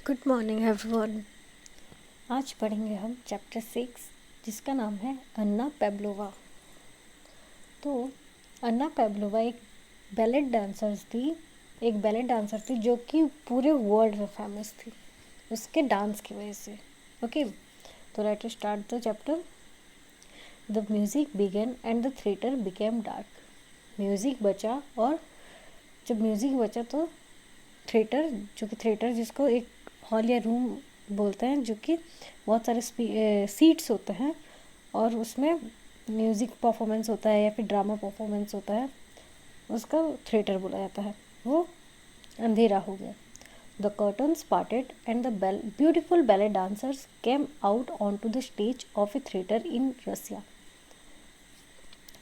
Good morning everyone. आज पढ़ेंगे हम चैप्टर 6 जिसका नाम है अन्ना पेब्लोवा। तो अन्ना पेब्लोवा एक बैलेट डांसर थी जो कि पूरे वर्ल्ड में फेमस थी उसके डांस की वजह से। ओके, तो let us start the chapter. The music began and the theatre became dark. Music बचा और जब म्यूज़िक बचा तो थिएटर जिसको एक हॉल या रूम बोलते हैं, जो कि बहुत सारे सीट्स होते हैं और उसमें म्यूज़िक परफॉर्मेंस होता है या फिर ड्रामा परफॉर्मेंस होता है, उसका थिएटर बोला जाता है। वो अंधेरा हो गया। The curtains parted and the beautiful ballet dancers came out on to the stage of a theatre in Russia.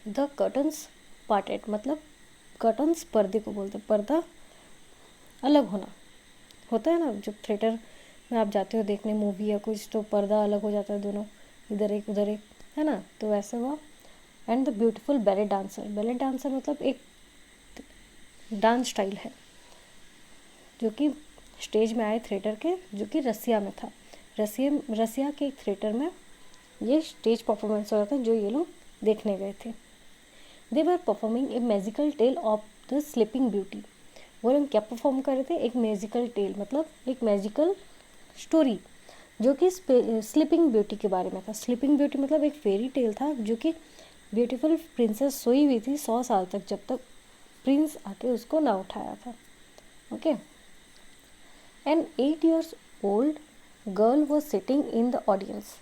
The curtains parted मतलब कर्टन्स पर्दे को बोलते हैं। पर्दा अलग होना होता है ना, जब थिएटर में आप जाते हो देखने मूवी या कुछ, तो पर्दा अलग हो जाता है, दोनों इधर एक उधर एक, है ना। तो वैसे हुआ। And the beautiful ballet dancer मतलब एक डांस स्टाइल है जो कि स्टेज में आए थिएटर के, जो कि रसिया में था। रसिया के एक थिएटर में ये स्टेज परफॉर्मेंस हो रहा था जो ये लोग देखने गए थे। They were performing a magical tale of the sleeping beauty. वो लोग क्या परफॉर्म कर रहे थे? एक मैजिकल टेल मतलब एक मैजिकल स्टोरी जो कि स्लीपिंग ब्यूटी के बारे में था। स्लीपिंग ब्यूटी मतलब एक फेरी टेल था जो कि ब्यूटीफुल प्रिंसेस सोई हुई थी 100 साल तक, जब तक प्रिंस आके उसको ना उठाया था। Okay. An 8 years old girl was sitting in the audience.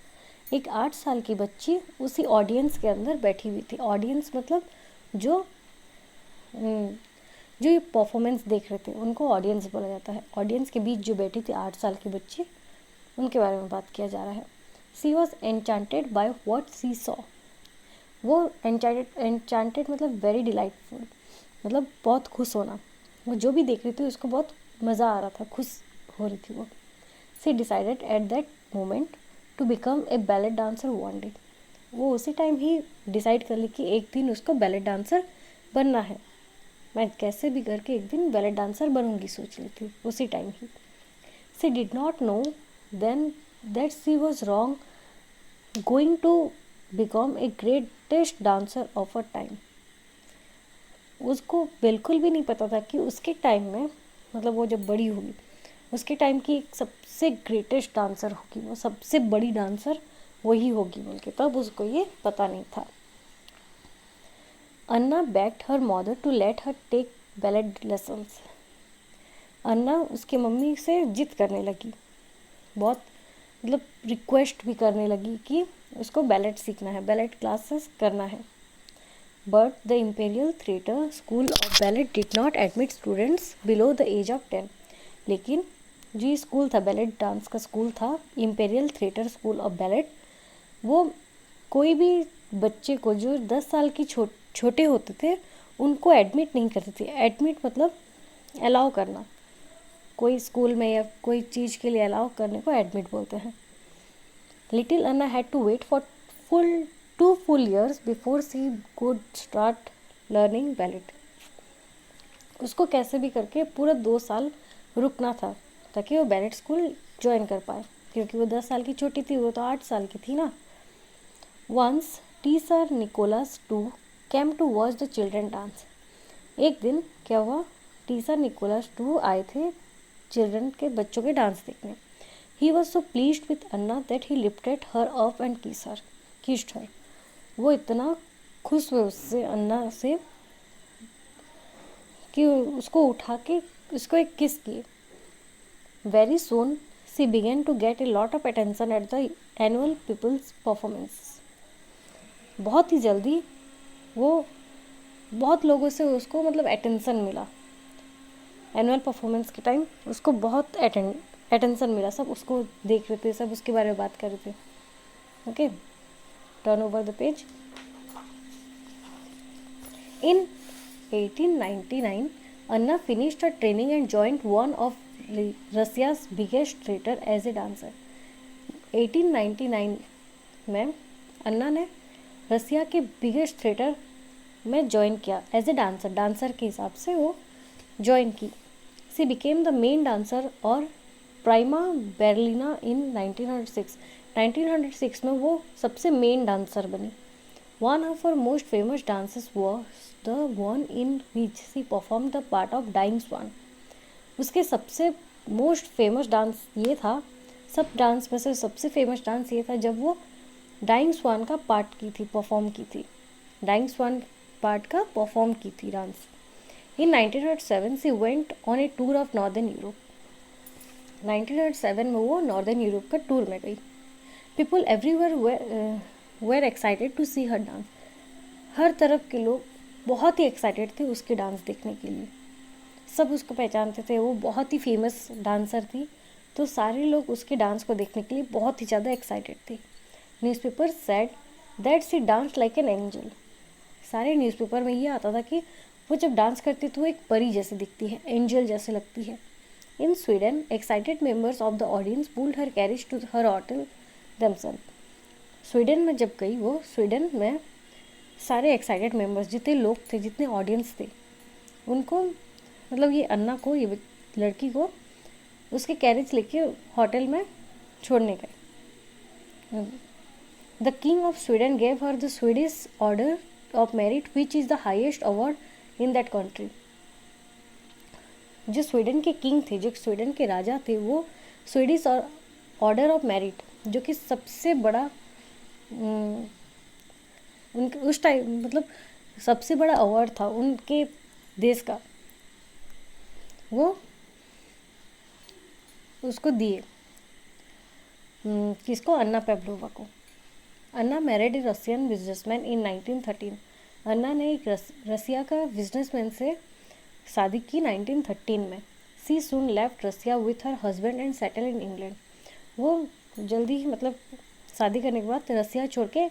एक 8 साल की बच्ची उसी ऑडियंस के अंदर बैठी हुई थी। ऑडियंस मतलब जो ये परफॉर्मेंस देख रहे थे उनको ऑडियंस बोला जाता है। ऑडियंस के बीच जो बैठी थी 8 साल की बच्ची, उनके बारे में बात किया जा रहा है। She was enchanted by what she saw. वो एन्चांटेड मतलब वेरी डिलाइटफुल, मतलब बहुत खुश होना। वो जो भी देख रही थी उसको बहुत मज़ा आ रहा था, खुश हो रही थी वो। She decided at that moment to become a ballet dancer one day. वो उसी टाइम ही डिसाइड कर ली कि एक दिन उसको बैलेट डांसर बनना है। मैं कैसे भी करके एक दिन बैलेट डांसर बनूंगी, सोच ली थी उसी टाइम ही। She did not know then that she was wrong going to become a greatest dancer of a time. उसको बिल्कुल भी नहीं पता था कि उसके टाइम में, मतलब वो जब बड़ी हुई, उसके टाइम की एक सबसे ग्रेटेस्ट डांसर होगी, वो सबसे बड़ी डांसर वही होगी बोल के, तब उसको ये पता नहीं था। अन्ना begged her mother to let her take ballet lessons. अन्ना उसकी मम्मी से जिद करने लगी, बहुत मतलब रिक्वेस्ट भी करने लगी कि उसको बैलेट सीखना है, बैलेट क्लासेस करना है। But the imperial theatre school of ballet did not admit students below the age of 10। लेकिन जो स्कूल था, बैलेट डांस का स्कूल था, imperial theatre school of ballet, वो कोई भी बच्चे को जो 10 साल की छोटे होते थे उनको एडमिट नहीं करते थे। एडमिट मतलब अलाउ करना, कोई स्कूल में या कोई चीज़ के लिए अलाउ करने को एडमिट बोलते हैं। Little Anna had to wait for 2 full years before she could start learning ballet. उसको कैसे भी करके पूरा 2 साल रुकना था ताकि वो बैलेट स्कूल ज्वाइन कर पाए, क्योंकि वो 10 साल की छोटी थी, वो तो 8 साल की थी ना। Once teacher Nicholas too came to watch the children dance. एक दिन क्या हुआ, टीचर निकोलस टू आए थे चिल्ड्रन के बच्चों के डांस देखने। He was so pleased with Anna that he lifted her up and kissed हर। वो इतना खुश हुए उससे, अन्ना से, कि उसको उठा के उसको एक किस किए। Very soon she began to get a lot of attention at the annual people's performance. बहुत ही जल्दी वो बहुत लोगों से उसको मतलब अटेंशन मिला। एनुअल परफॉर्मेंस के टाइम उसको बहुत अटेंशन मिला, सब उसको देख रहे थे, सब उसके बारे में बात कर रहे थे। Okay, turn over the page. In 1899 Anna finished her training and joined one of Russia's biggest theatre as a dancer. 1899 में अन्ना ने रसिया के बिगेस्ट थिएटर में ज्वाइन किया एज ए डांसर के हिसाब से वो ज्वाइन की। She became the main dancer और प्राइमा बेरलिना इन 1906। 1906 में वो सबसे मेन डांसर बनी। One of her most famous dances was the one in which she perform the part of dying swan. उसके सबसे मोस्ट फेमस डांस ये था, सब डांस में से सबसे फेमस डांस ये था जब वो डाइंग स्वान का पार्ट की थी, परफॉर्म की थी, डाइंग स्वान पार्ट का परफॉर्म की थी dance. In 1907 she went on a tour of northern Europe. 1907 में वो नॉर्दर्न यूरोप का टूर में गई। People everywhere were excited to see her dance. हर तरफ के लोग बहुत ही एक्साइटेड थे उसके डांस देखने के लिए। सब उसको पहचानते थे, वो बहुत ही फेमस डांसर थी, तो सारे लोग उसके डांस को देखने के लिए बहुत ही ज़्यादा एक्साइटेड थे। Newspaper said that she dance like an angel. सारे न्यूज़पेपर में ये आता था कि वो जब डांस करती तो वो एक परी जैसी दिखती है, एंजल जैसे लगती है। In Sweden excited members of the audience pulled her carriage to her hotel themselves. Sweden में जब गई वो, स्वीडन में सारे एक्साइटेड मेंबर्स जितने लोग थे, जितने ऑडियंस थे, उनको मतलब ये अन्ना को, ये लड़की को उसके कैरेज लेके होटल में छोड़ने गए। The king of Sweden gave her the Swedish order of merit which is the highest award in that country. जो स्वीडन के किंग थे, जो स्वीडन के राजा थे, वो स्वीडिश और ऑर्डर ऑफ मेरिट, जो कि सबसे बड़ा उनके उस टाइम मतलब सबसे बड़ा अवार्ड था उनके देश का, वो उसको दिए। किसको? अन्ना पेव्लोवा को। अन्ना मैरिड ए रशियन बिजनेसमैन इन 1913। अन्ना ने एक रसिया का बिजनेसमैन से शादी की 1913 में। She soon left Russia with her husband and settle in England. वो जल्दी ही मतलब शादी करने के बाद रसिया छोड़ के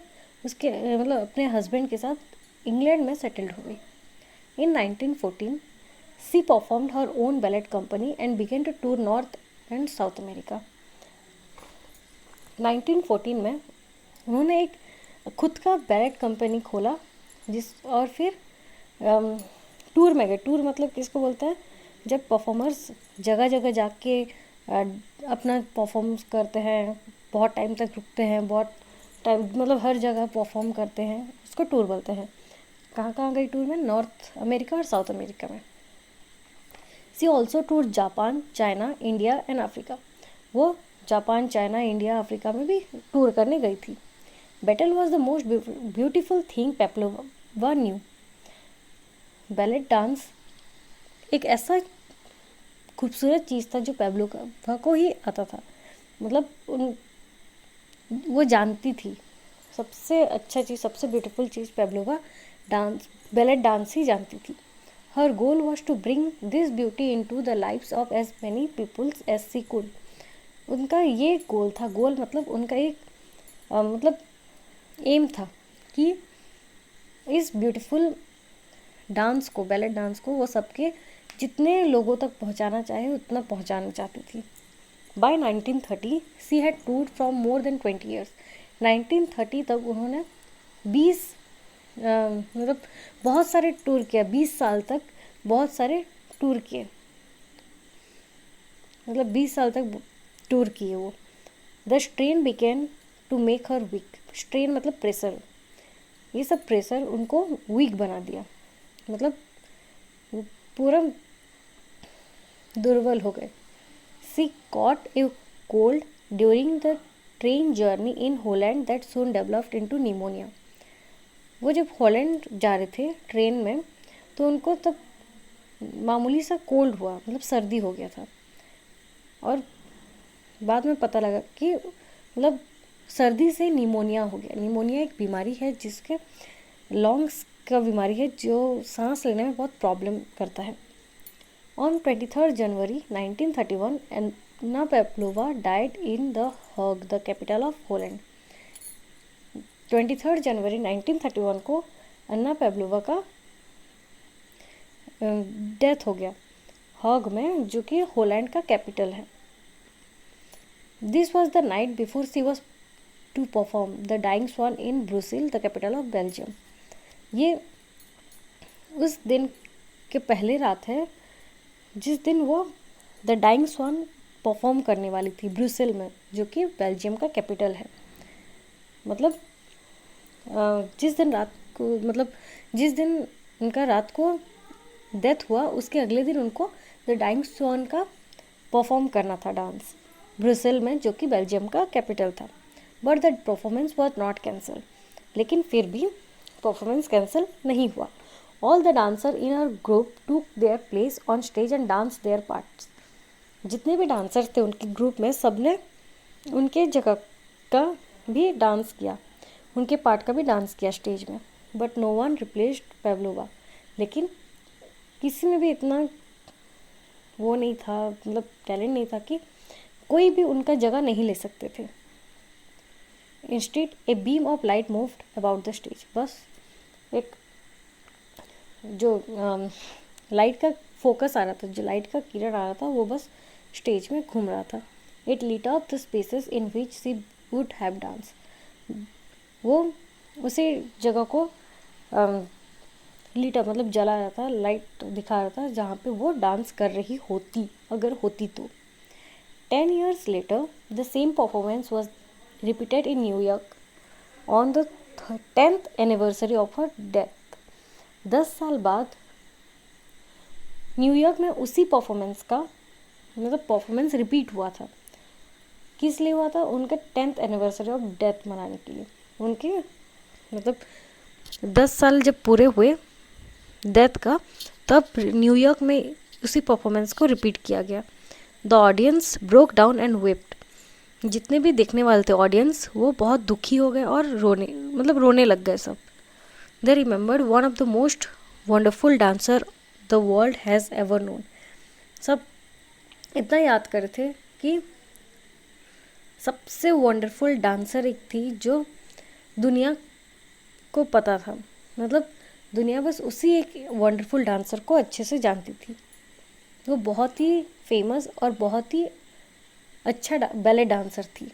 उसके मतलब अपने हस्बैंड के साथ इंग्लैंड में सेटल्ड हो गई। In 1914 she performed her own ballet company and began to tour north and south America. 1914 में उन्होंने एक खुद का बैलेट कंपनी खोला, और फिर टूर में गए। टूर मतलब किसको बोलते हैं? जब परफॉर्मर्स जगह जगह जाके अपना परफॉर्मेंस करते हैं, बहुत टाइम तक रुकते हैं, बहुत टाइम मतलब हर जगह परफॉर्म करते हैं, उसको टूर बोलते हैं। कहाँ कहाँ गई टूर में? नॉर्थ अमेरिका और साउथ अमेरिका में। She also tour Japan, China, India and Africa. वो जापान, चाइना, इंडिया, अफ्रीका में भी टूर करने गई थी। बैटल was the most beautiful thing Pavlova knew. Ballet dance एक ऐसा खूबसूरत चीज़ था जो पेव्लोवा को ही आता था, मतलब वो जानती थी। सबसे अच्छा चीज़, सबसे ब्यूटीफुल चीज़ पेव्लोवा डांस, बैलेट डांस ही जानती थी। Her goal was to bring this beauty into the lifes of as many peoples as she could. उनका ये गोल था, गोल मतलब उनका एक मतलब एम था कि इस ब्यूटीफुल डांस को, बैलेट डांस को, वो सबके जितने लोगों तक पहुंचाना चाहे उतना पहुंचाना चाहती थी। By 1930 she had toured from more than 20 years. 1930 तक उन्होंने 20 मतलब बहुत सारे टूर किया। 20 साल तक बहुत सारे टूर किए, मतलब 20 साल तक टूर किए वो। The strain began to make her weak. Strain मतलब प्रेशर, ये सब प्रेशर उनको वीक बना दिया, मतलब पूरा दुर्बल हो गए। She caught a cold during the train journey in Holland that soon developed into pneumonia. वो जब हॉलैंड जा रहे थे ट्रेन में, तो उनको तब मामूली सा कोल्ड हुआ, मतलब सर्दी हो गया था, और बाद में पता लगा कि मतलब सर्दी से निमोनिया हो गया। निमोनिया एक बीमारी है जिसके लंग्स का बीमारी है, जो सांस लेने में बहुत प्रॉब्लम करता है। On 23 January 1931 Anna Pavlova died in the Hague, the capital of Holland. 23 जनवरी 1931 को अन्ना पेव्लोवा का डेथ हो गया हॉग में, जो कि हॉलैंड का कैपिटल है। This was the night before she was to perform the dying swan in Brussels, the capital of Belgium. ये उस दिन के पहले रात है जिस दिन वो द डाइंग स्वान परफॉर्म करने वाली थी ब्रुसेल में, जो कि बेल्जियम का कैपिटल है। मतलब जिस दिन रात को, मतलब जिस दिन उनका रात को डेथ हुआ, उसके अगले दिन उनको द डाइंग स्वान का परफॉर्म करना था डांस ब्रुसेल में, जो कि बेल्जियम का कैपिटल था। But that performance was not cancel, लेकिन फिर भी परफॉर्मेंस कैंसिल नहीं हुआ। All the dancer in our group took their place on stage and dance their parts. जितने भी डांसर थे उनके ग्रुप में, सब ने उनके जगह का भी डांस किया, उनके पार्ट का भी डांस किया स्टेज में। बट नो वन रिप्लेस्ड पेवलोवा, लेकिन किसी में भी इतना वो नहीं था, मतलब टैलेंट नहीं था कि कोई भी उनका जगह नहीं ले सकते थे। Instead a beam of light moved about the stage. बस एक जो लाइट का फोकस आ रहा था, जो लाइट का किरण आ रहा था, वो बस स्टेज में घूम रहा था। It lit up the spaces in which she would have dance. वो उसी जगह को लीट अप मतलब जला रहा था, लाइट दिखा रहा था जहाँ पे वो डांस कर रही होती, अगर होती तो। 10 years later, the same performance was repeated in New York on the 10th anniversary of her death. 10 साल बाद न्यूयॉर्क में उसी परफॉर्मेंस का मतलब परफॉर्मेंस रिपीट हुआ था। किस लिए हुआ था? उनका 10th एनिवर्सरी ऑफ डेथ मनाने के लिए। उनके मतलब 10 साल जब पूरे हुए डेथ का, तब न्यूयॉर्क में उसी परफॉर्मेंस को रिपीट किया गया। The audience broke down and wept. जितने भी देखने वाले थे ऑडियंस, वो बहुत दुखी हो गए और रोने लग गए सब। They remembered one of the most wonderful dancer the world has ever known. सब इतना याद कर थे कि सबसे वंडरफुल डांसर एक थी जो दुनिया को पता था, मतलब दुनिया बस उसी एक वंडरफुल डांसर को अच्छे से जानती थी। वो बहुत ही फेमस और बहुत ही अच्छा बैले डांसर थी।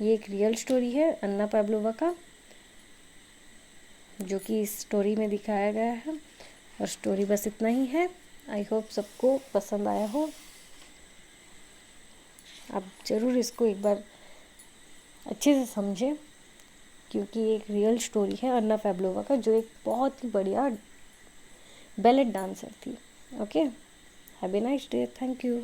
ये एक रियल स्टोरी है अन्ना पाव्लोवा का, जो कि इस स्टोरी में दिखाया गया है। और स्टोरी बस इतना ही है। आई होप सबको पसंद आया हो। आप ज़रूर इसको एक बार अच्छे से समझें, क्योंकि ये एक रियल स्टोरी है अन्ना पाव्लोवा का, जो एक बहुत ही बढ़िया बैलेट डांसर थी। Okay, have a nice day, thank you.